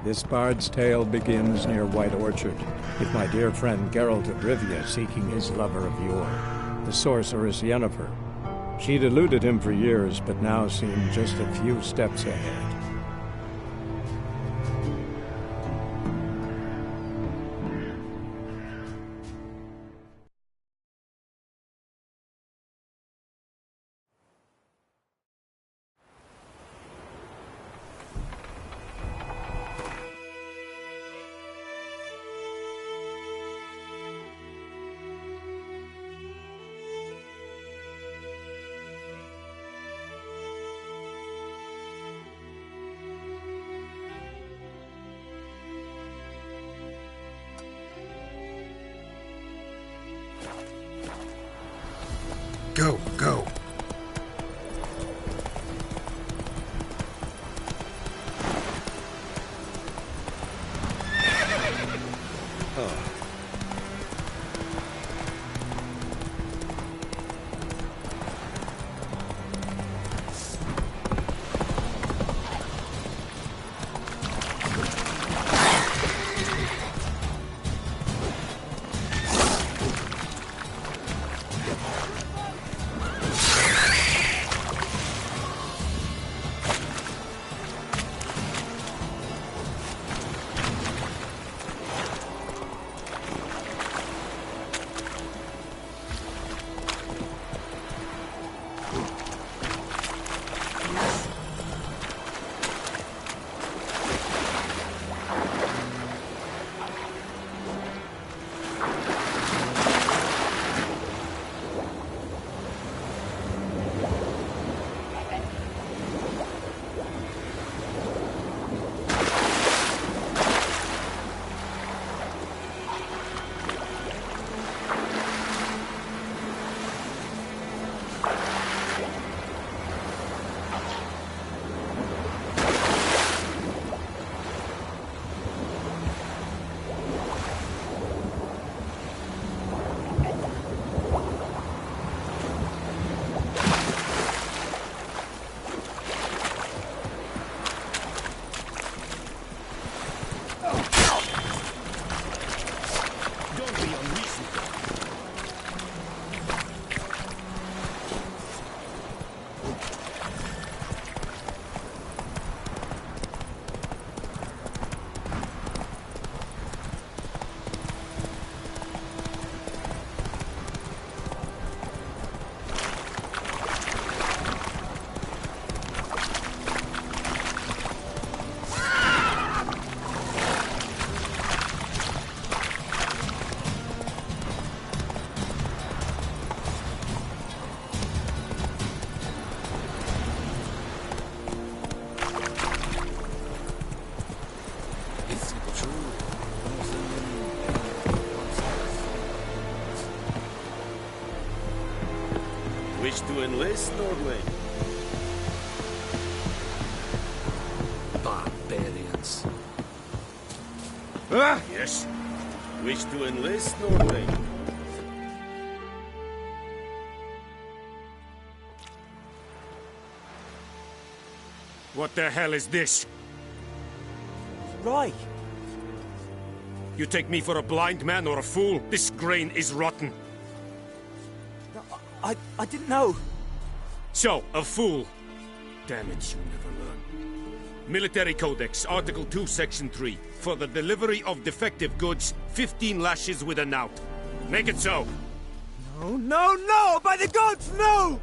This bard's tale begins near White Orchard, with my dear friend Geralt of Rivia seeking his lover of yore, the sorceress Yennefer. She'd eluded him for years, but now seemed just a few steps ahead. Go, go. Wish to enlist, Nordling? Barbarians. Ah, yes. Wish to enlist, Nordling? What the hell is this? Right. You take me for a blind man or a fool? This grain is rotten. I didn't know. So, a fool. Damn it, you never learn. Military Codex, Article 2, Section 3. For the delivery of defective goods, 15 lashes with a knout. Make it so. No, no, no! By the gods, no!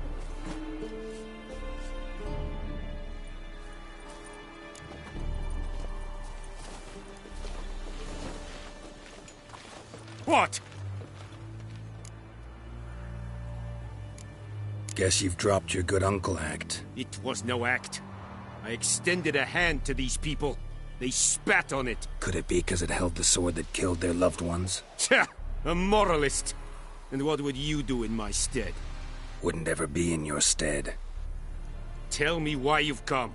What? Guess you've dropped your good uncle act. It was no act. I extended a hand to these people. They spat on it. Could it be because it held the sword that killed their loved ones? Tja, a moralist. And what would you do in my stead? Wouldn't ever be in your stead. Tell me why you've come.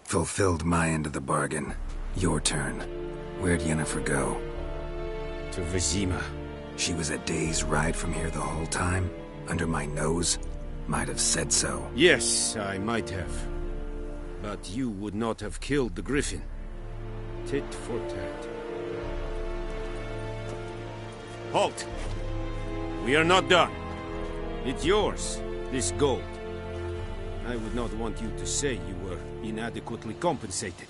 Fulfilled my end of the bargain. Your turn. Where'd Yennefer go? To Vizima. She was a day's ride from here the whole time? Under my nose? Might have said so. Yes, I might have. But you would not have killed the Griffin. Tit for tat. Halt! We are not done. It's yours, this gold. I would not want you to say you were inadequately compensated.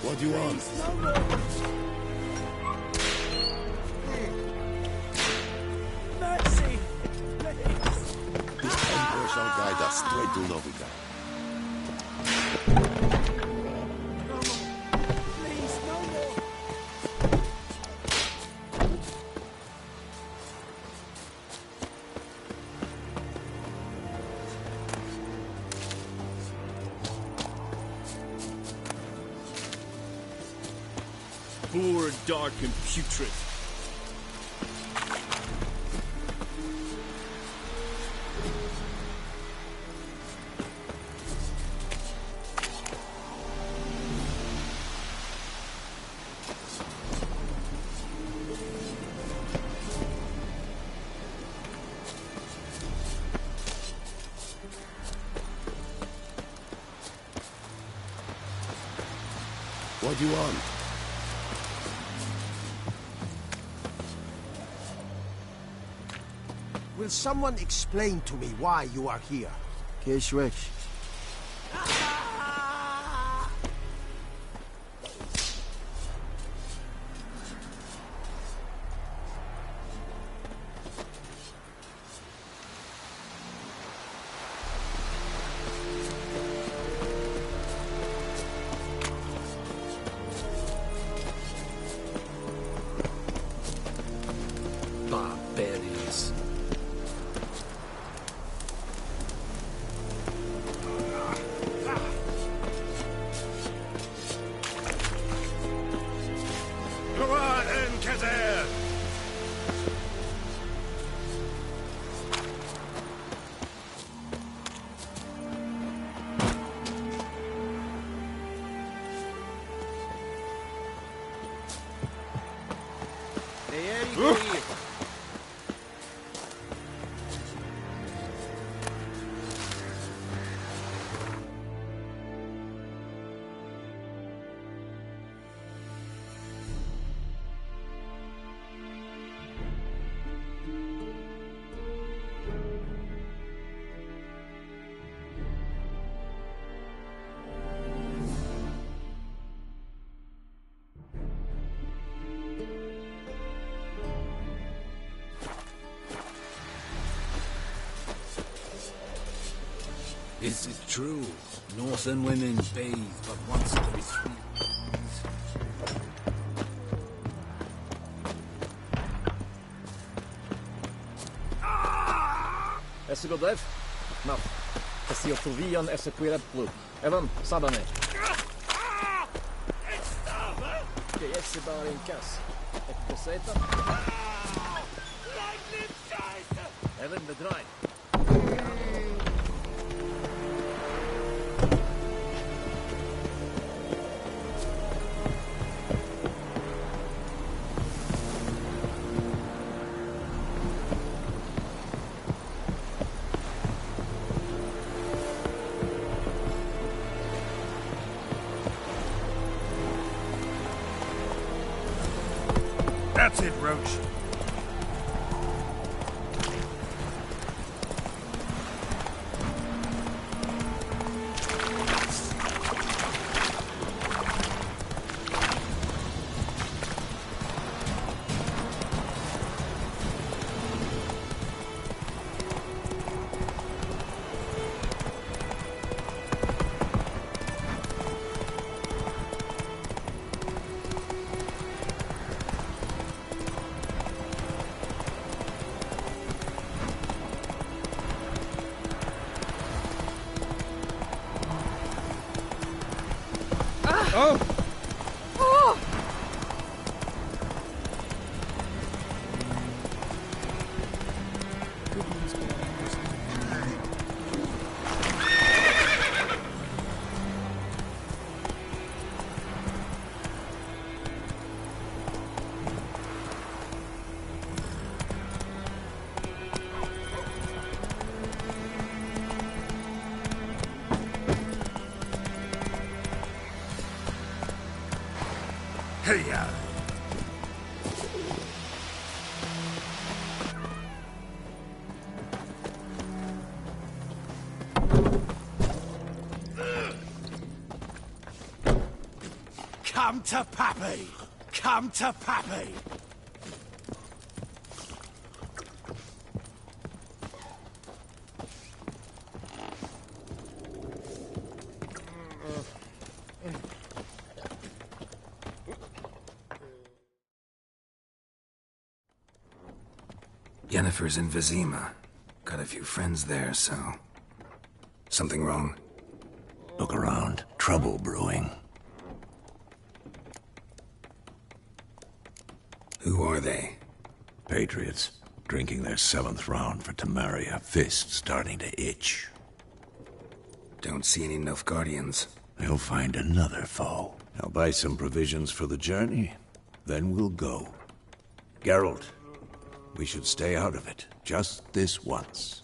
What do you want? Mercy! The Emperor shall guide us straight to Novigrad. Please, no more! Poor, dark, and putrid. What do you want? Will someone explain to me why you are here? Keshwich. Barbarians. Is it true? Northern women bathe but once every 3 months. Esse Godev? Não. Esse Otuvian esse Quireplu. Evan, Sabane. Que esse bar em casa. É que você tá? Evan, bedrai. That's it, Roach. Oh! Oh! Hey-ya! Come to Pappy! Come to Pappy! Yennefer's in Vizima. Got a few friends there, so... Something wrong? Look around. Trouble brewing. Who are they? Patriots. Drinking their 7th round for Temeria. Fist starting to itch. Don't see any Nilfgaardians. They'll find another foe. I'll buy some provisions for the journey. Then we'll go. Geralt, we should stay out of it. Just this once.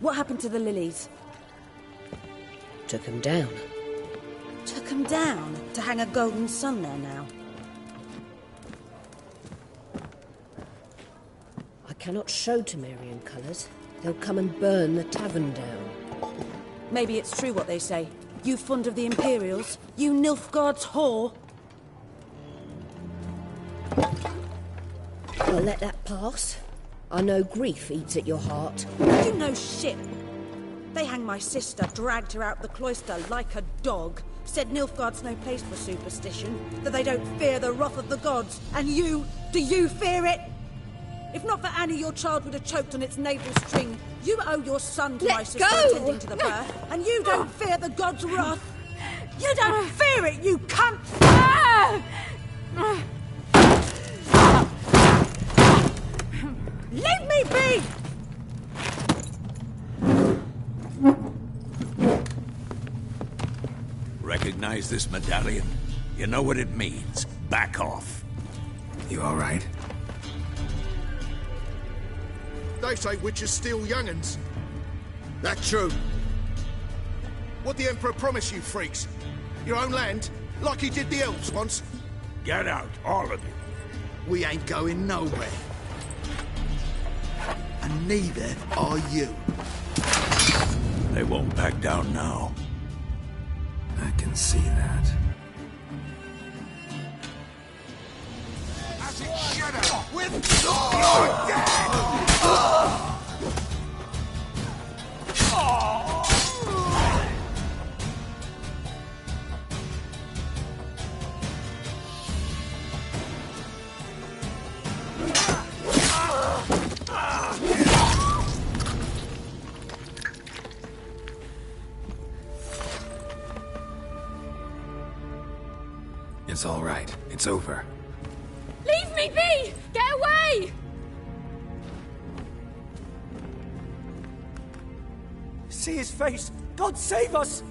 What happened to the lilies? Took them down. Took them down to hang a golden sun there now. I cannot show Temerian colours. They'll come and burn the tavern down. Maybe it's true what they say. You fond of the Imperials? You Nilfgaard's whore? I'll let that pass. I know grief eats at your heart. You know shit. They hanged my sister, dragged her out the cloister like a dog. Said Nilfgaard's no place for superstition, that they don't fear the wrath of the gods. And you, do you fear it? If not for Annie, your child would have choked on its navel string. You owe your son to my sister attending to the birth, and you don't fear the gods' wrath. You don't fear it, you cunt! Leave me be! Recognize this medallion? You know what it means. Back off. You all right? They say witches steal young'uns. That true? What the Emperor promised you, freaks? Your own land? Like he did the elves once? Get out, all of you. We ain't going nowhere. And neither are you. They won't back down now. I can see that. As it should have! With you're dead! It's all right. It's over. Leave me be! Get away! See his face! God save us!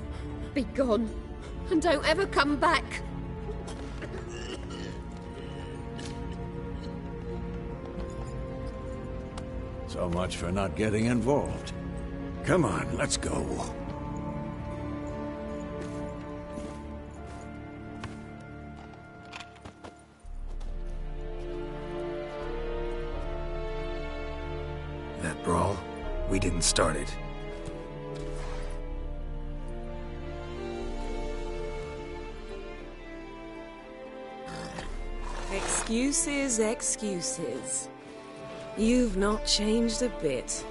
Be gone, and don't ever come back. So much for not getting involved. Come on, let's go. That brawl, we didn't start it. Excuses, excuses. You've not changed a bit.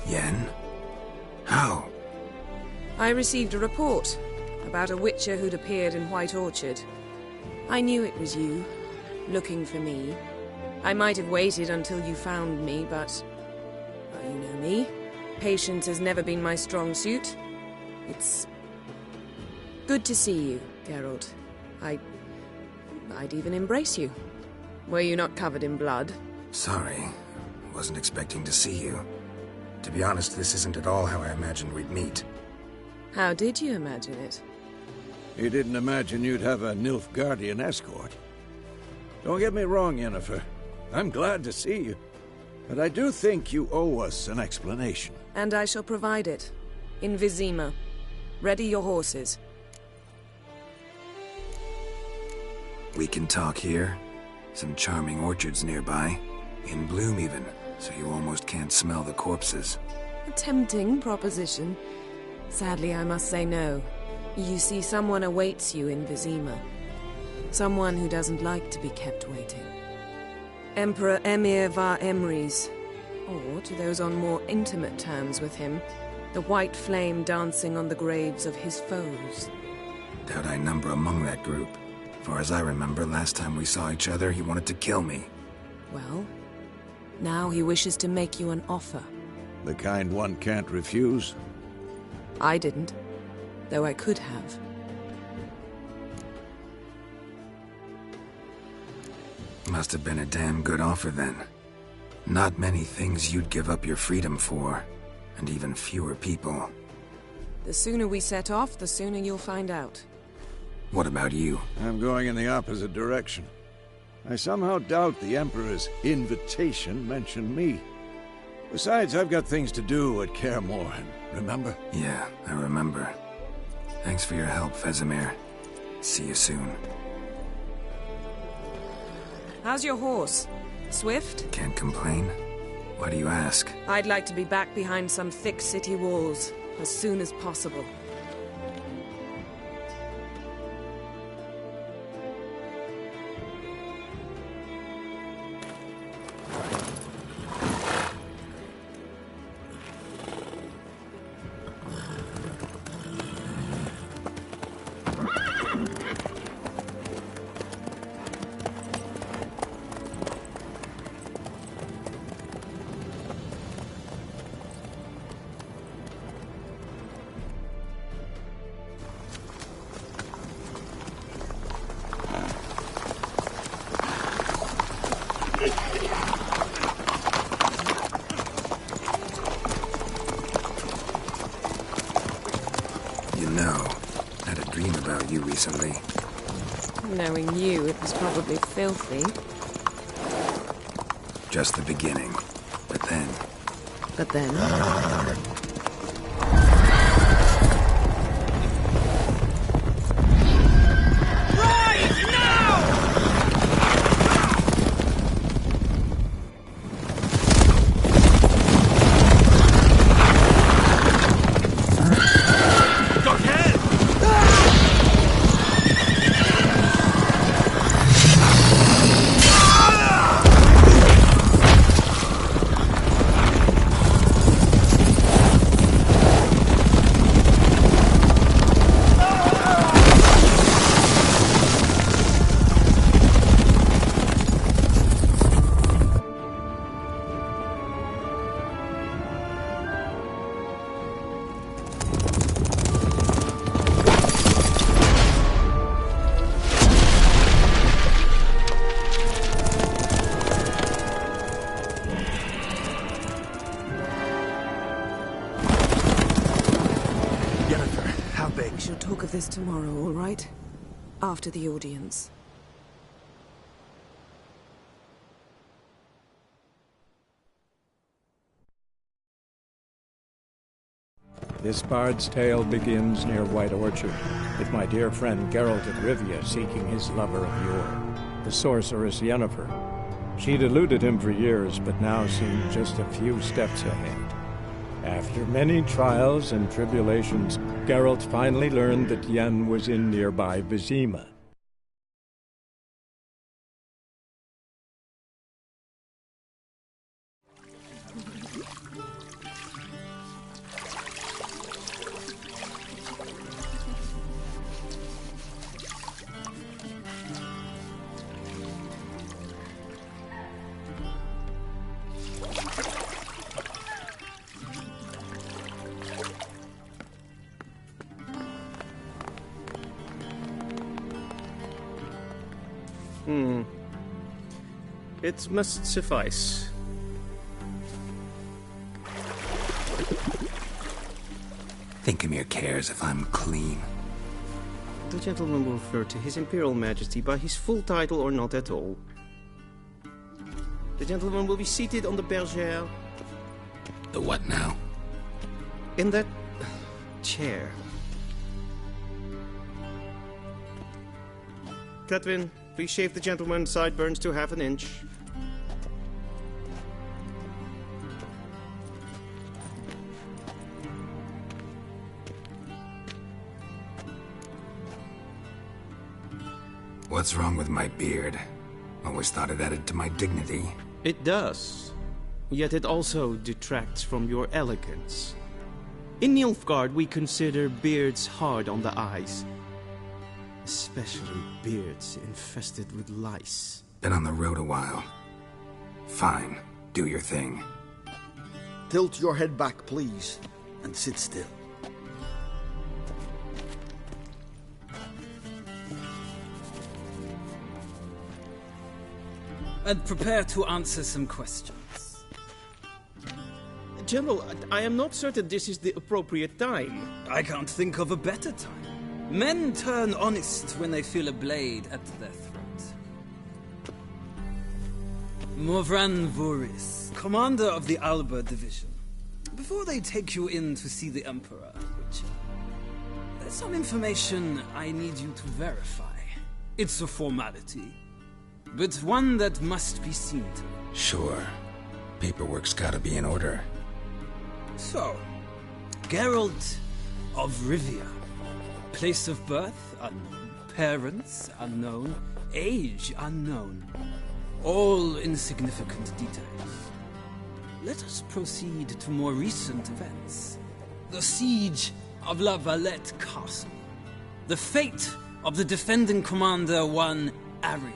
Yen? How? I received a report about a witcher who'd appeared in White Orchard. I knew it was you, looking for me. I might have waited until you found me, but... well, you know me. Patience has never been my strong suit. It's... good to see you, Geralt. I'd even embrace you. Were you not covered in blood? Sorry. Wasn't expecting to see you. To be honest, this isn't at all how I imagined we'd meet. How did you imagine it? You didn't imagine you'd have a Nilfgaardian escort. Don't get me wrong, Yennefer. I'm glad to see you. But I do think you owe us an explanation. And I shall provide it. In Vizima. Ready your horses. We can talk here. Some charming orchards nearby. In bloom even, so you almost can't smell the corpses. A tempting proposition. Sadly, I must say no. You see, someone awaits you in Vizima. Someone who doesn't like to be kept waiting. Emperor Emir var Emrys. Or, to those on more intimate terms with him, the white flame dancing on the graves of his foes. Doubt I number among that group. Far as I remember, last time we saw each other, he wanted to kill me. Well, now he wishes to make you an offer. The kind one can't refuse? I didn't, though I could have. Must have been a damn good offer then. Not many things you'd give up your freedom for, and even fewer people. The sooner we set off, the sooner you'll find out. What about you? I'm going in the opposite direction. I somehow doubt the Emperor's invitation mentioned me. Besides, I've got things to do at Kaer Morhen, remember? Yeah, I remember. Thanks for your help, Vesemir. See you soon. How's your horse? Swift? Can't complain. Why do you ask? I'd like to be back behind some thick city walls, as soon as possible. Recently. Knowing you, it was probably filthy. Just the beginning. But then... But then? This tomorrow, all right? After the audience. This bard's tale begins near White Orchard, with my dear friend Geralt of Rivia seeking his lover of yore, the sorceress Yennefer. She'd eluded him for years, but now seemed just a few steps ahead. After many trials and tribulations, Geralt finally learned that Yen was in nearby Vizima. It must suffice. Think Emir cares if I'm clean. The gentleman will refer to His Imperial Majesty by his full title or not at all. The gentleman will be seated on the bergère. The what now? In that chair. Catwin, please shave the gentleman's sideburns to half an inch. What's wrong with my beard? Always thought it added to my dignity. It does. Yet it also detracts from your elegance. In Nilfgaard, we consider beards hard on the eyes. Especially beards infested with lice. Been on the road a while. Fine. Do your thing. Tilt your head back, please, and sit still. And prepare to answer some questions. General, I am not certain this is the appropriate time. I can't think of a better time. Men turn honest when they feel a blade at their throat. Morvran Voorhis, commander of the Alba Division. Before they take you in to see the Emperor, Witcher, there's some information I need you to verify. It's a formality, but one that must be seen to. Sure. Paperwork's gotta be in order. So, Geralt of Rivia. Place of birth unknown. Parents unknown. Age unknown. All insignificant details. Let us proceed to more recent events. The siege of La Valette Castle. The fate of the defending commander, one Arian.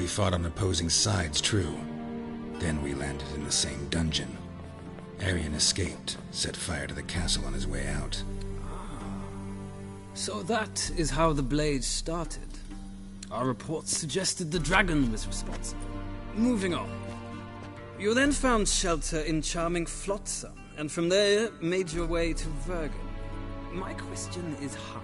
we fought on opposing sides, true. Then we landed in the same dungeon. Arian escaped, set fire to the castle on his way out. So that is how the Blade started. Our reports suggested the dragon was responsible. Moving on. You then found shelter in charming Flotsam, and from there made your way to Vergen. My question is how?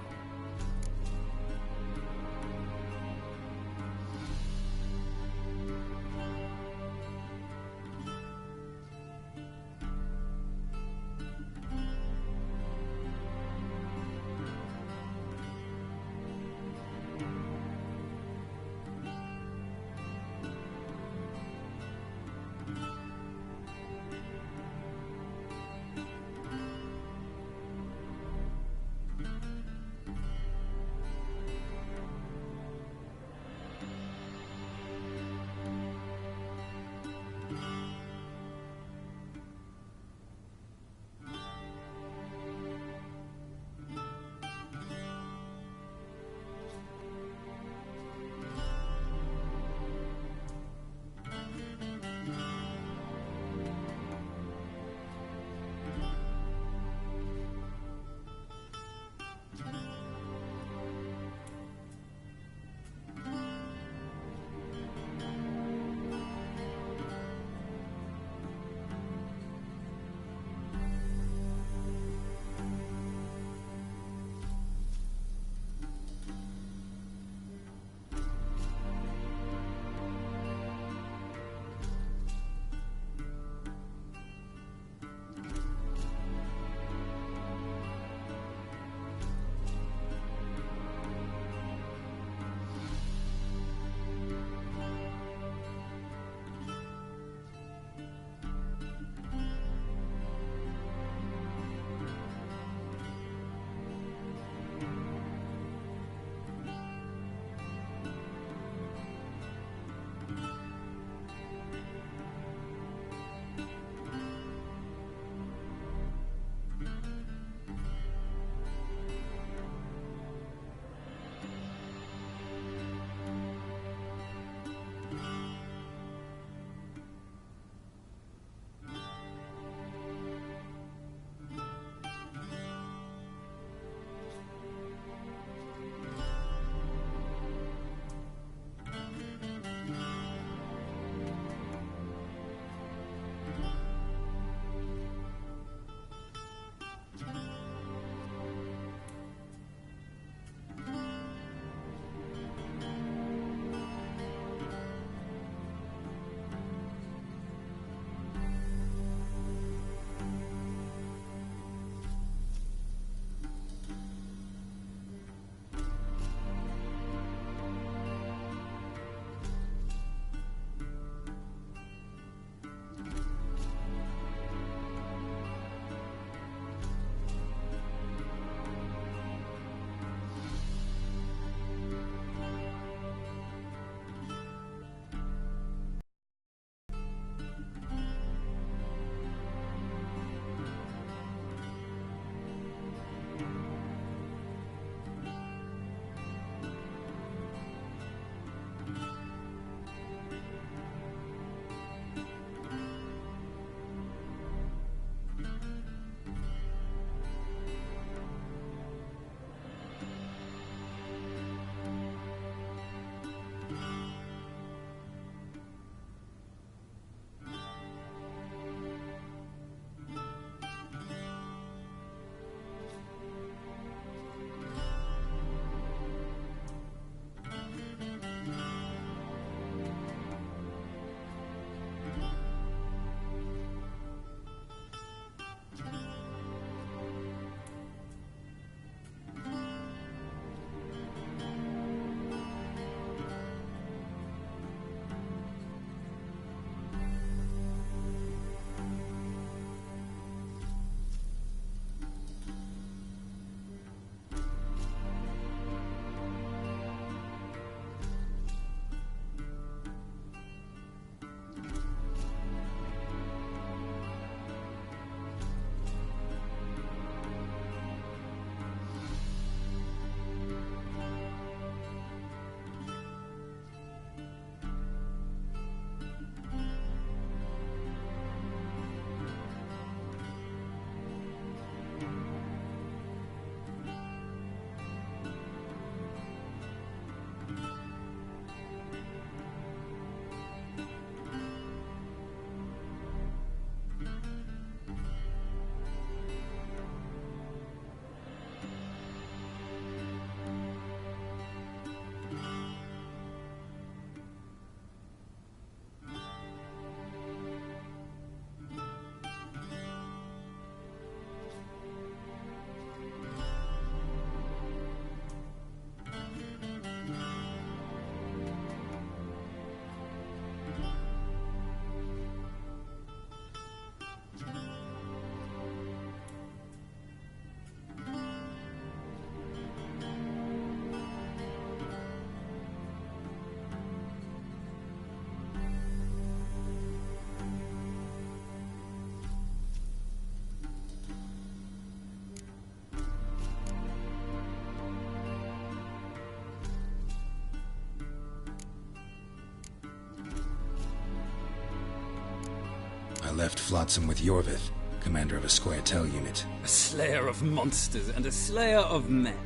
left Flotsam with Yorvith, commander of a Scoia'tael unit. A slayer of monsters and a slayer of men.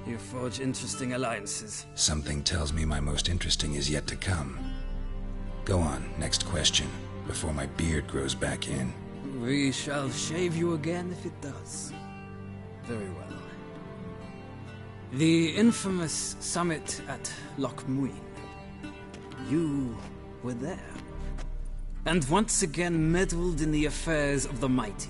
You forge interesting alliances. Something tells me my most interesting is yet to come. Go on, next question, before my beard grows back in. We shall shave you again if it does. Very well. The infamous summit at Loch Muin. You were there. And once again meddled in the affairs of the mighty.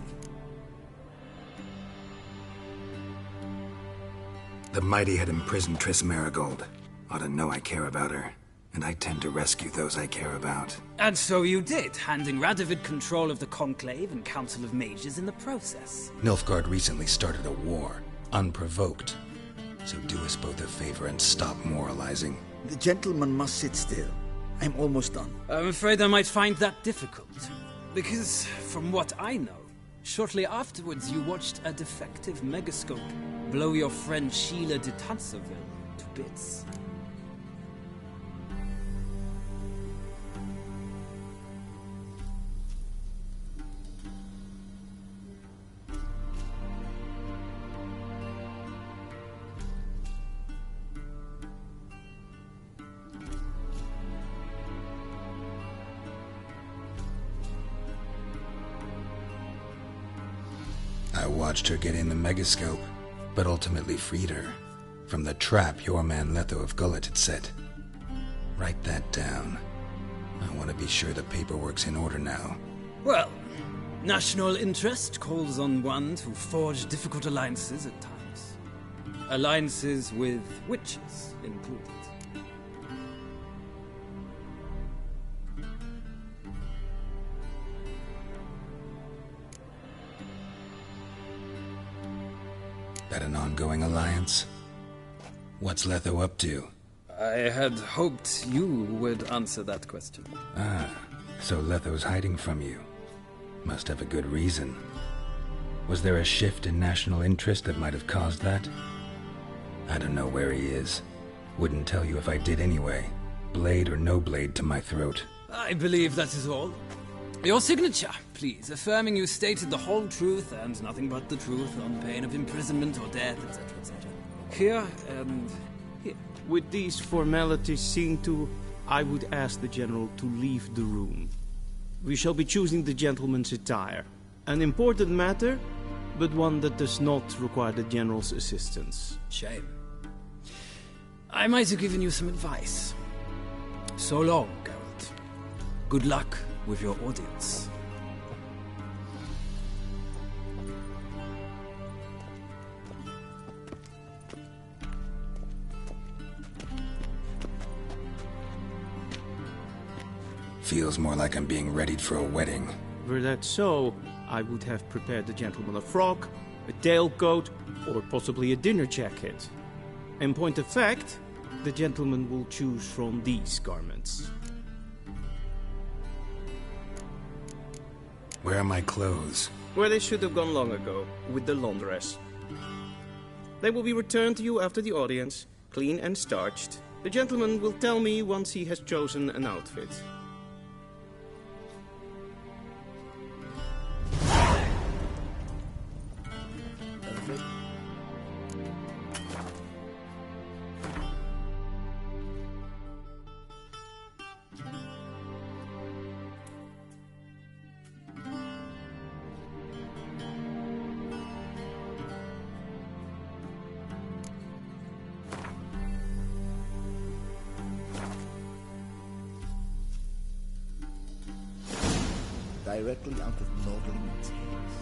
The mighty had imprisoned Triss Merigold. Ought to know I care about her. And I tend to rescue those I care about. And so you did, handing Radovid control of the Conclave and Council of Mages in the process. Nilfgaard recently started a war, unprovoked. So do us both a favor and stop moralizing. The gentleman must sit still. I'm almost done. I'm afraid I might find that difficult. Because, from what I know, shortly afterwards you watched a defective megascope blow your friend Sheila de Tanserville to bits. I watched her get in the megascope, but ultimately freed her from the trap your man Letho of Gullet had set. Write that down. I want to be sure the paperwork's in order now. Well, national interest calls on one to forge difficult alliances at times. Alliances with witches included. That an ongoing alliance? What's Letho up to? I had hoped you would answer that question. Ah, so Letho's hiding from you. Must have a good reason. Was there a shift in national interest that might have caused that? I don't know where he is. Wouldn't tell you if I did anyway. Blade or no blade to my throat. I believe that is all. Your signature, please, affirming you stated the whole truth and nothing but the truth on pain of imprisonment or death, etc., etc. Here and here. With these formalities seen to, I would ask the General to leave the room. We shall be choosing the gentleman's attire. An important matter, but one that does not require the General's assistance. Shame. I might have given you some advice. So long, Geralt. Good luck with your audience. Feels more like I'm being readied for a wedding. Were that so, I would have prepared the gentleman a frock, a tailcoat, or possibly a dinner jacket. In point of fact, the gentleman will choose from these garments. Where are my clothes? Where they should have gone long ago, with the laundress. They will be returned to you after the audience, clean and starched. The gentleman will tell me once he has chosen an outfit. Directly out of Nordling's hands.